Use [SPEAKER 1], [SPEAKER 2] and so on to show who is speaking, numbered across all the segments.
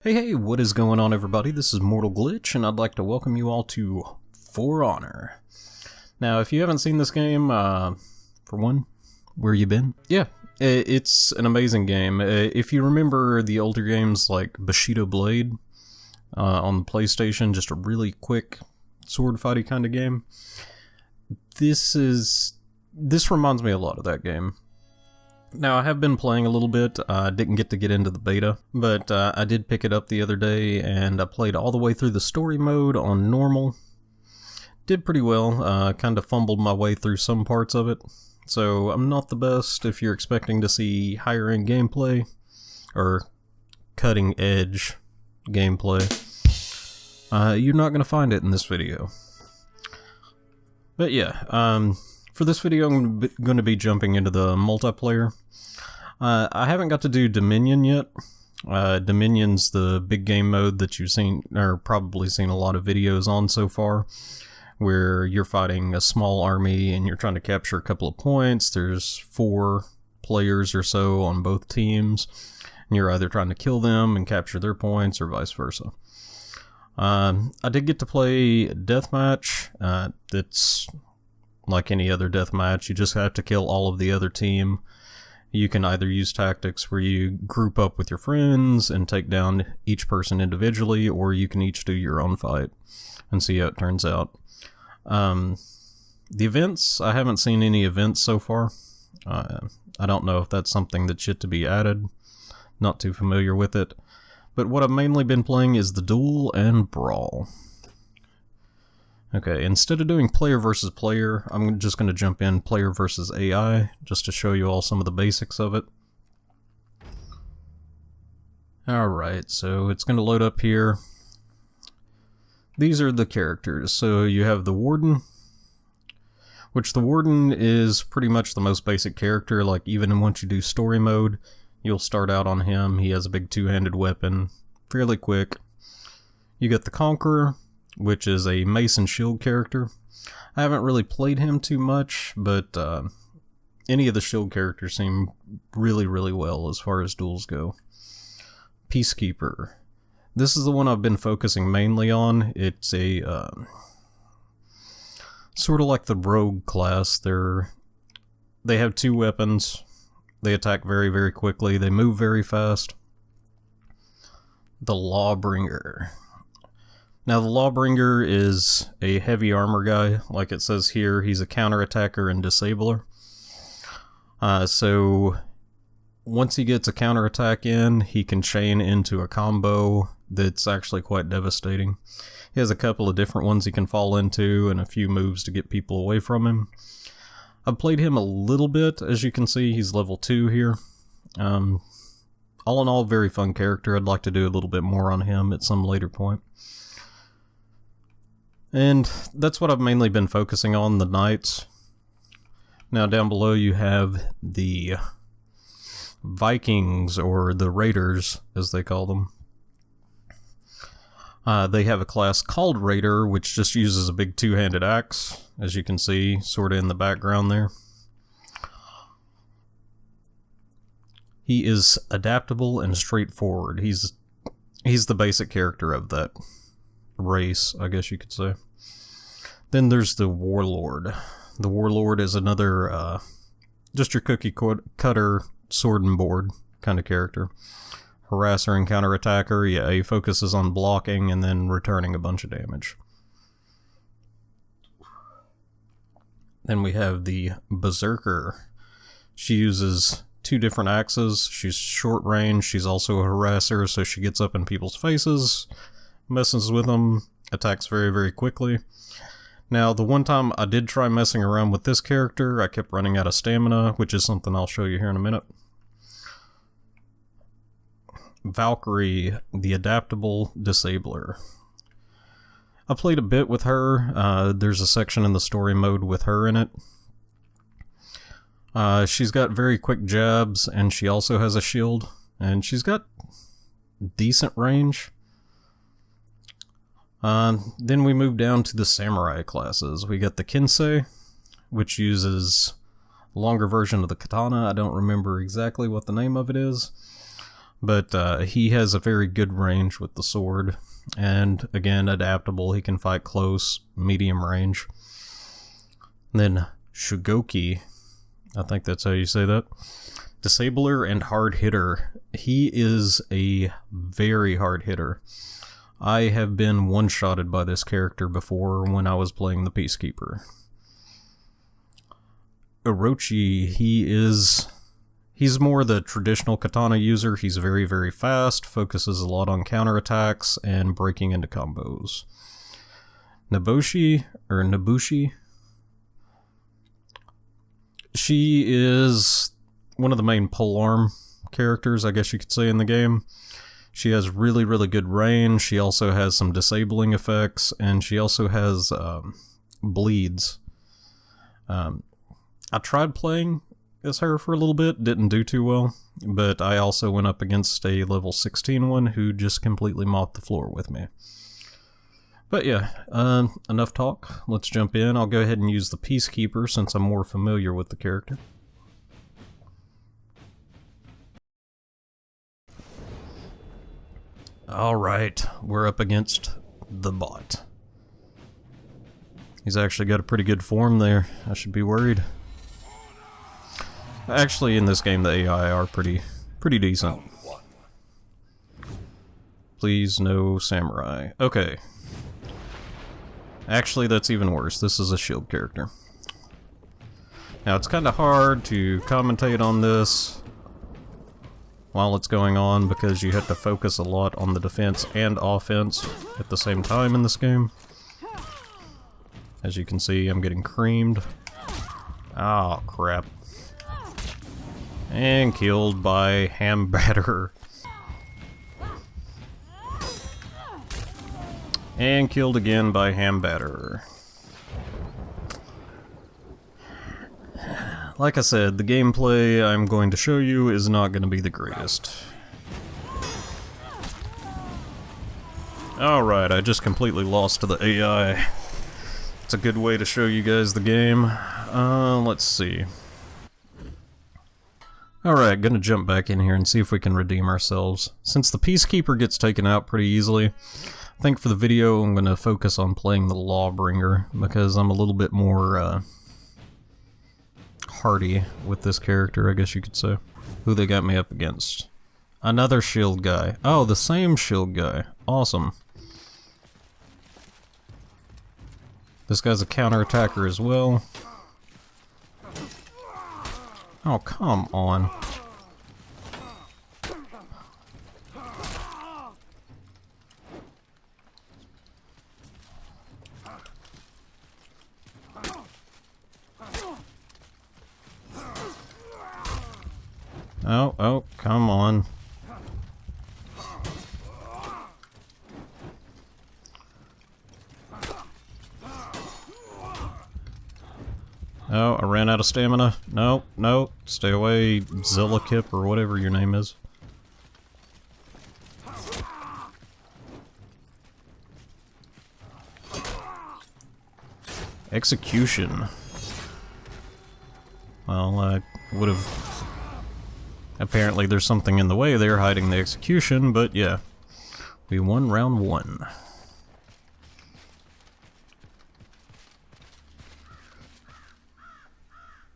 [SPEAKER 1] Hey, what is going on, everybody? This is mortalglitch, and I'd like to welcome you all to For Honor. Now, if you haven't seen this game, for one, where you been? Yeah, it's an amazing game. If you remember the older games like Bushido Blade on the PlayStation, just a really quick sword fighty kind of game, this reminds me a lot of that game. Now, I have been playing a little bit. I didn't get to get into the beta, but I did pick it up the other day, and I played all the way through the story mode on normal. Did pretty well. Kind of fumbled my way through some parts of it, so I'm not the best if you're expecting to see higher-end gameplay, or cutting-edge gameplay. You're not going to find it in this video. But yeah, for this video, I'm going to be jumping into the multiplayer. I haven't got to do Dominion yet. Dominion's the big game mode that you've seen, or probably seen a lot of videos on so far, where you're fighting a small army and you're trying to capture a couple of points. There's 4 players or so on both teams, and you're either trying to kill them and capture their points or vice versa. I did get to play Deathmatch. It's like any other deathmatch. You just have to kill all of the other team. You can either use tactics where you group up with your friends and take down each person individually, or you can each do your own fight and see how it turns out. The events, I haven't seen any events so far. I don't know if that's something that's yet to be added. Not too familiar with it. But what I've mainly been playing is the duel and brawl. Okay, instead of doing player versus player, I'm just going to jump in player versus AI, just to show you all some of the basics of it. Alright, so it's going to load up here. These are the characters. So you have the Warden, which the Warden is pretty much the most basic character. Like, even once you do story mode, you'll start out on him. He has a big two-handed weapon, fairly quick. You got the Conqueror, which is a mace and shield character. I haven't really played him too much, but any of the shield characters seem really, really well as far as duels go. Peacekeeper. This is the one I've been focusing mainly on. It's a sort of like the rogue class. They have 2 weapons. They attack very, very quickly. They move very fast. The Lawbringer. Now, the Lawbringer is a heavy armor guy. Like it says here, he's a counterattacker and disabler. So, once he gets a counterattack in, he can chain into a combo that's actually quite devastating. He has a couple of different ones he can fall into and a few moves to get people away from him. I've played him a little bit. As you can see, he's level 2 here. All in all, very fun character. I'd like to do a little bit more on him at some later point. And that's what I've mainly been focusing on, the knights. Now down below you have the Vikings, or the Raiders, as they call them. They have a class called Raider, which just uses a big two-handed axe, as you can see, sort of in the background there. He is adaptable and straightforward. He's the basic character of that race, I guess you could say. Then there's the Warlord. The Warlord is another, just your cookie cutter, sword and board kind of character. Harasser and counterattacker, yeah, he focuses on blocking and then returning a bunch of damage. Then we have the Berserker. She uses 2 different axes. She's short range, she's also a harasser, so she gets up in people's faces, messes with them, attacks very, very quickly. Now, the one time I did try messing around with this character, I kept running out of stamina, which is something I'll show you here in a minute. Valkyrie, the adaptable disabler. I played a bit with her. There's a section in the story mode with her in it. She's got very quick jabs, and she also has a shield, and she's got decent range. Then we move down to the samurai classes. We got the Kensei, which uses a longer version of the katana. I don't remember exactly what the name of it is. But he has a very good range with the sword, and again, adaptable. He can fight close, medium range. Then Shugoki, I think that's how you say that. Disabler and hard hitter. He is a very hard hitter. I have been one-shotted by this character before when I was playing the Peacekeeper. Orochi, he's more the traditional katana user. He's very, very fast, focuses a lot on counterattacks and breaking into combos. Nabushi, she is one of the main polearm characters, I guess you could say, in the game. She has really, really good range. She also has some disabling effects, and she also has bleeds. I tried playing as her for a little bit, didn't do too well, but I also went up against a level 16 one who just completely mopped the floor with me. But yeah, enough talk. Let's jump in. I'll go ahead and use the Peacekeeper since I'm more familiar with the character. Alright, we're up against the bot. He's actually got a pretty good form there. I should be worried. Actually, in this game, the AI are pretty decent. Please, no samurai. Okay. Actually, that's even worse. This is a shield character. Now, it's kind of hard to commentate on this while it's going on because you have to focus a lot on the defense and offense at the same time in this game. As you can see, I'm getting creamed. Oh, crap. And killed by Ham Batter. And killed again by Ham Batter. Like I said, the gameplay I'm going to show you is not going to be the greatest. Alright, I just completely lost to the AI. It's a good way to show you guys the game. Let's see. Alright, gonna jump back in here and see if we can redeem ourselves. Since the Peacekeeper gets taken out pretty easily, I think for the video I'm gonna focus on playing the Lawbringer, because I'm a little bit more, hardy with this character, I guess you could say. Who they got me up against? Another shield guy. Oh, the same shield guy. Awesome. This guy's a counterattacker as well. Oh, come on. Oh, come on. Oh, I ran out of stamina. No, stay away, Zillakip, or whatever your name is. Execution. Well, I would have... Apparently there's something in the way there hiding the execution, but yeah. We won round 1.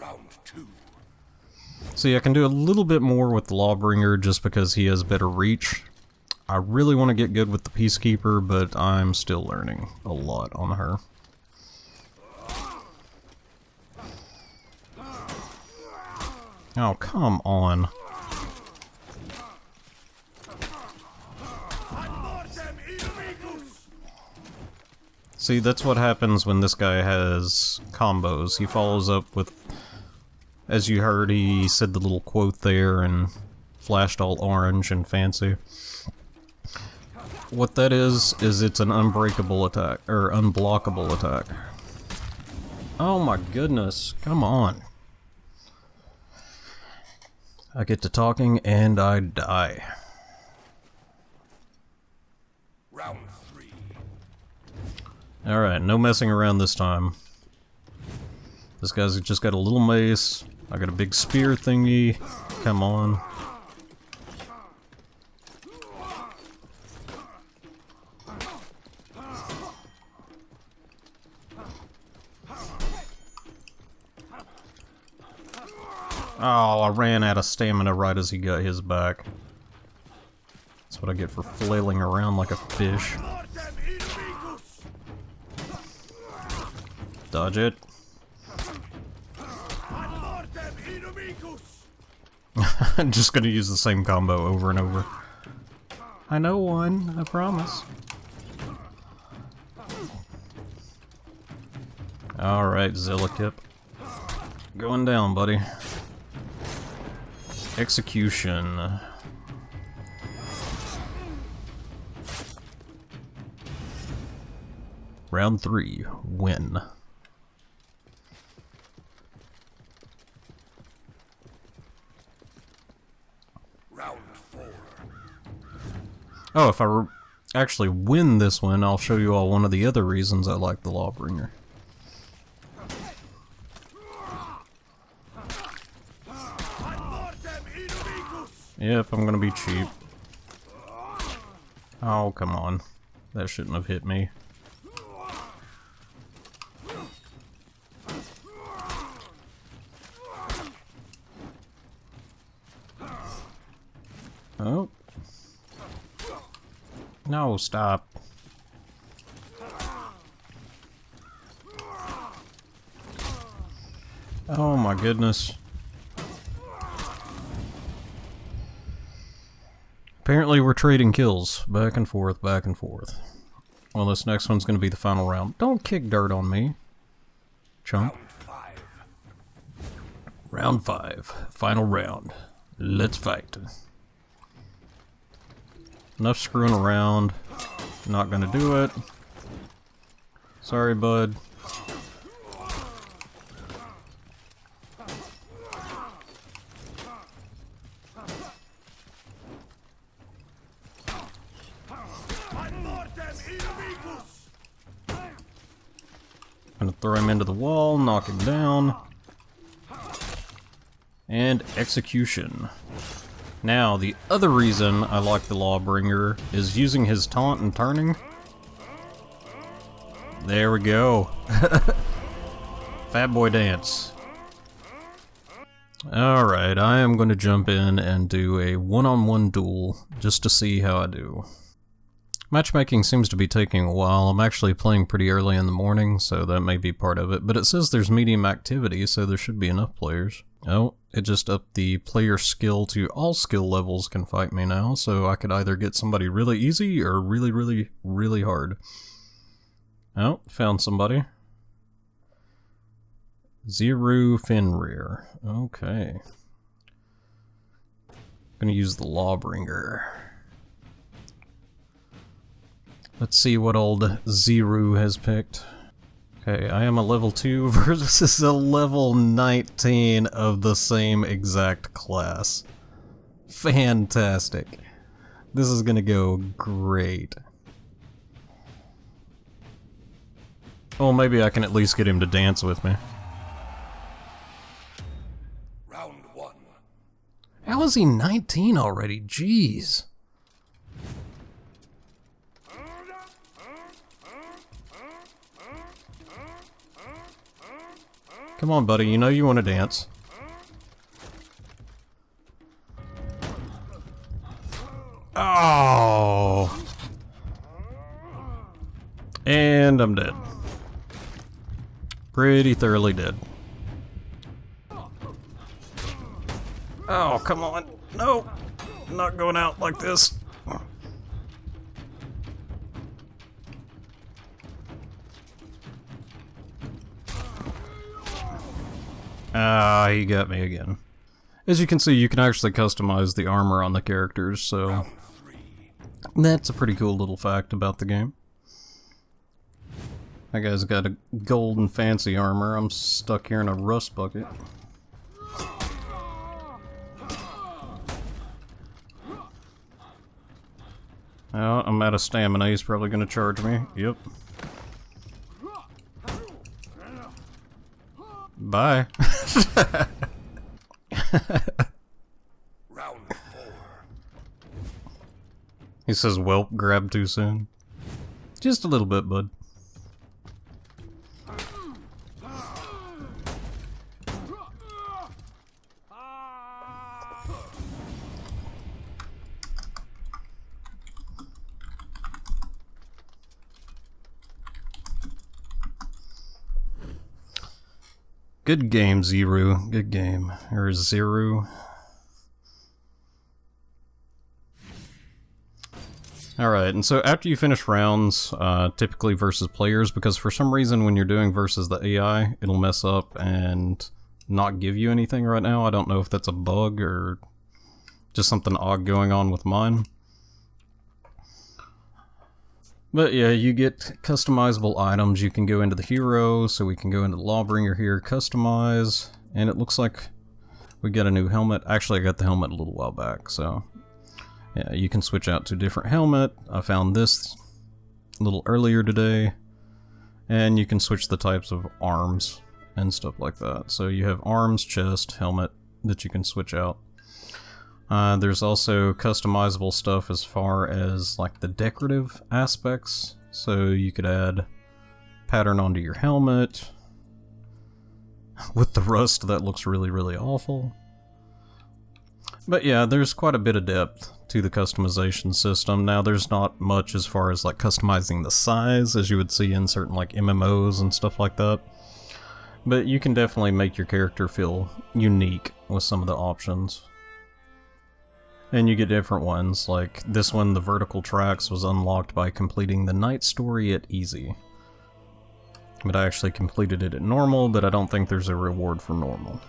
[SPEAKER 2] Round 2.
[SPEAKER 1] See, I can do a little bit more with the Lawbringer just because he has better reach. I really want to get good with the Peacekeeper, but I'm still learning a lot on her. Oh, come on. See, that's what happens when this guy has combos. He follows up with, as you heard, he said the little quote there and flashed all orange and fancy. What that is it's an unbreakable attack, or unblockable attack. Oh my goodness, come on. I get to talking and I die.
[SPEAKER 2] Round 3.
[SPEAKER 1] Alright, no messing around this time. This guy's just got a little mace. I got a big spear thingy. Come on. Oh, I ran out of stamina right as he got his back. That's what I get for flailing around like a fish. Dodge it. I'm just gonna use the same combo over and over. I know one, I promise. Alright, Zillakip. Going down, buddy. Execution. Round 3. Win.
[SPEAKER 2] Round 4.
[SPEAKER 1] Oh, if I actually win this one, I'll show you all one of the other reasons I like the Lawbringer. Yep, I'm gonna be cheap. Oh, come on. That shouldn't have hit me. Oh. No, stop. Oh my goodness. Apparently we're trading kills. Back and forth, back and forth. Well, this next one's gonna be the final round. Don't kick dirt on me, chump. Round 5. Final round. Let's fight. Enough screwing around. Not gonna do it. Sorry, bud. Gonna throw him into the wall, knock him down. And execution. Now, the other reason I like the Lawbringer is using his taunt and turning. There we go. Fat boy dance. Alright, I am going to jump in and do a one-on-one duel just to see how I do. Matchmaking seems to be taking a while. I'm actually playing pretty early in the morning, so that may be part of it. But it says there's medium activity, so there should be enough players. Oh, it just upped the player skill to all skill levels can fight me now, so I could either get somebody really easy or really, really, really hard. Oh, found somebody. Zero Fenrir. Okay. Gonna use the Lawbringer. Let's see what old Ziru has picked. Okay, I am a level 2 versus a level 19 of the same exact class. Fantastic. This is gonna go great. Oh, maybe I can at least get him to dance with me.
[SPEAKER 2] Round 1.
[SPEAKER 1] How is he 19 already? Jeez. Come on, buddy, you know you want to dance. Oh! And I'm dead. Pretty thoroughly dead. Oh, come on. No! Not going out like this. Ah, he got me again. As you can see, you can actually customize the armor on the characters, so that's a pretty cool little fact about the game. That guy's got a gold and fancy armor. I'm stuck here in a rust bucket. Oh, I'm out of stamina. He's probably going to charge me. Yep. Bye.
[SPEAKER 2] Round 4.
[SPEAKER 1] He says, "Welp, grab too soon." Just a little bit, bud. Good game, Zero. Good game. Or Zero. Alright, and so after you finish rounds, typically versus players, because for some reason when you're doing versus the AI, it'll mess up and not give you anything right now. I don't know if that's a bug or just something odd going on with mine. But yeah, you get customizable items. You can go into the hero, so we can go into the Lawbringer here, customize, and it looks like we got a new helmet. Actually, I got the helmet a little while back, so yeah, you can switch out to a different helmet. I found this a little earlier today, and you can switch the types of arms and stuff like that. So you have arms, chest, helmet that you can switch out. There's also customizable stuff as far as like the decorative aspects. So you could add pattern onto your helmet. With the rust, that looks really, really awful. But yeah, there's quite a bit of depth to the customization system. Now there's not much as far as like customizing the size as you would see in certain like MMOs and stuff like that. But you can definitely make your character feel unique with some of the options. And you get different ones, like this one, the vertical tracks, was unlocked by completing the night story at easy. But I actually completed it at normal, but I don't think there's a reward for normal.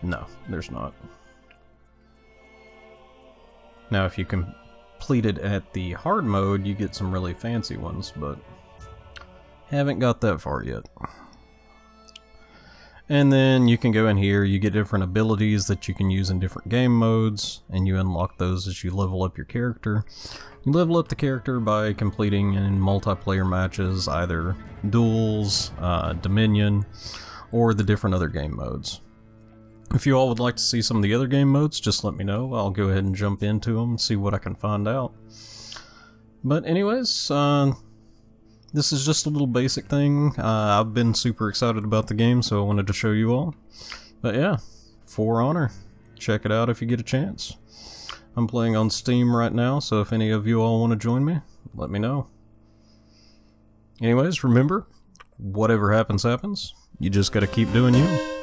[SPEAKER 1] No, there's not. Now if you complete it at the hard mode, you get some really fancy ones, but haven't got that far yet. And then you can go in here, you get different abilities that you can use in different game modes, and you unlock those as you level up your character. You level up the character by completing in multiplayer matches, either duels, Dominion, or the different other game modes. If you all would like to see some of the other game modes, just let me know. I'll go ahead and jump into them and see what I can find out. But anyways, this is just a little basic thing. I've been super excited about the game, so I wanted to show you all. But yeah, For Honor. Check it out if you get a chance. I'm playing on Steam right now, so if any of you all want to join me, let me know. Anyways, remember, whatever happens, happens. You just gotta keep doing you.